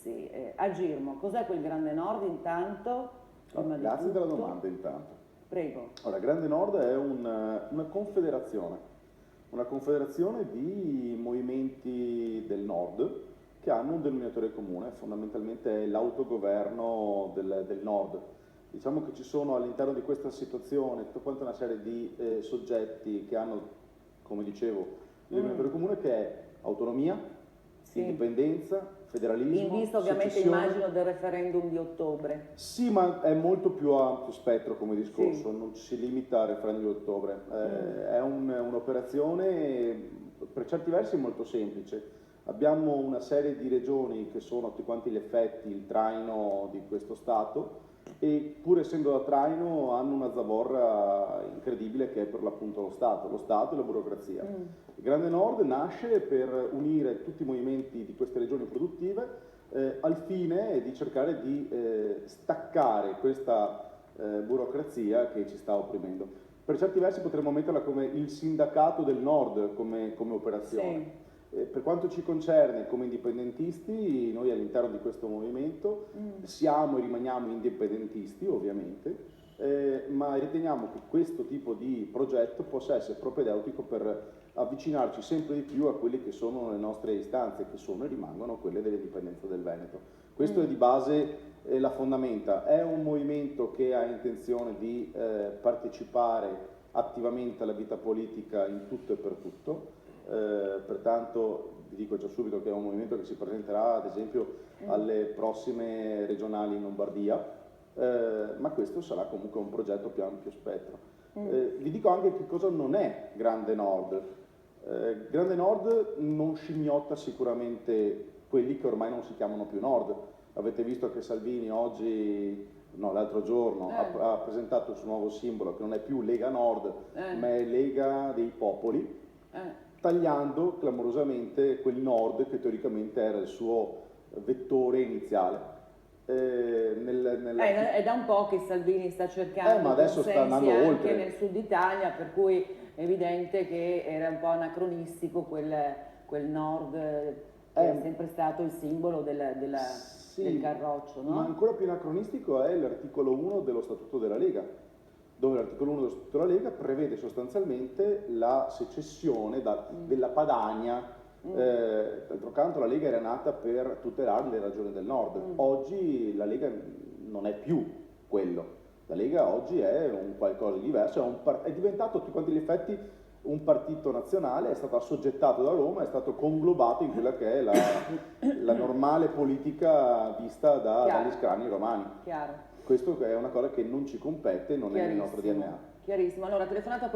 Sì. A Girmo, cos'è quel Grande Nord intanto? Grazie della domanda intanto. Prego. Allora, Grande Nord è una confederazione di movimenti del Nord che hanno un denominatore comune, fondamentalmente è l'autogoverno del Nord. Diciamo che ci sono all'interno di questa situazione tutta quanta una serie di soggetti che hanno, come dicevo, il denominatore comune che è autonomia, indipendenza, federalismo, in vista ovviamente secessione. immagino del referendum di ottobre. Sì, ma è molto più ampio spettro come discorso, non ci si limita al referendum di ottobre, è un'operazione per certi versi molto semplice. Abbiamo una serie di regioni che sono tutti quanti gli effetti, il traino di questo Stato, e pur essendo da traino hanno una zavorra incredibile che è per l'appunto lo Stato e la burocrazia. Il Grande Nord nasce per unire tutti i movimenti di queste regioni produttive al fine di cercare di staccare questa burocrazia che ci sta opprimendo. Per certi versi potremmo metterla come il sindacato del Nord come operazione. Per quanto ci concerne come indipendentisti, noi all'interno di questo movimento siamo e rimaniamo indipendentisti ovviamente, ma riteniamo che questo tipo di progetto possa essere propedeutico per avvicinarci sempre di più a quelle che sono le nostre istanze, che sono e rimangono quelle dell'indipendenza del Veneto. Questo è di base la fondamenta. È un movimento che ha intenzione di partecipare attivamente alla vita politica in tutto e per tutto. Pertanto vi dico già subito che è un movimento che si presenterà ad esempio alle prossime regionali in Lombardia, ma questo sarà comunque un progetto più ampio spettro. Vi dico anche che cosa non è Grande Nord. Grande Nord non scimmiotta sicuramente quelli che ormai non si chiamano più Nord. Avete visto che Salvini oggi, no, l'altro giorno, ha presentato il suo nuovo simbolo che non è più Lega Nord, ma è Lega dei Popoli, tagliando clamorosamente quel Nord che teoricamente era il suo vettore iniziale. È da un po' che Salvini sta cercando ma adesso sta andando anche oltre. nel sud Italia, per cui è evidente che era un po' anacronistico quel Nord che è sempre stato il simbolo del Carroccio, no? Ma ancora più anacronistico è l'articolo 1 dello Statuto della Lega, dove l'articolo 1 dello Statuto della Lega prevede sostanzialmente la secessione della Padania. D'altro canto la Lega era nata per tutelare le ragioni del Nord. Oggi la Lega non è più quello. La Lega oggi è un qualcosa di diverso, è diventato a tutti quanti gli effetti un partito nazionale, è stato assoggettato da Roma, è stato conglobato in quella che è la normale politica vista dagli scranni romani. Chiaro. Questo è una cosa che non ci compete, non è nel nostro DNA. Chiarissimo. Allora, telefonata poi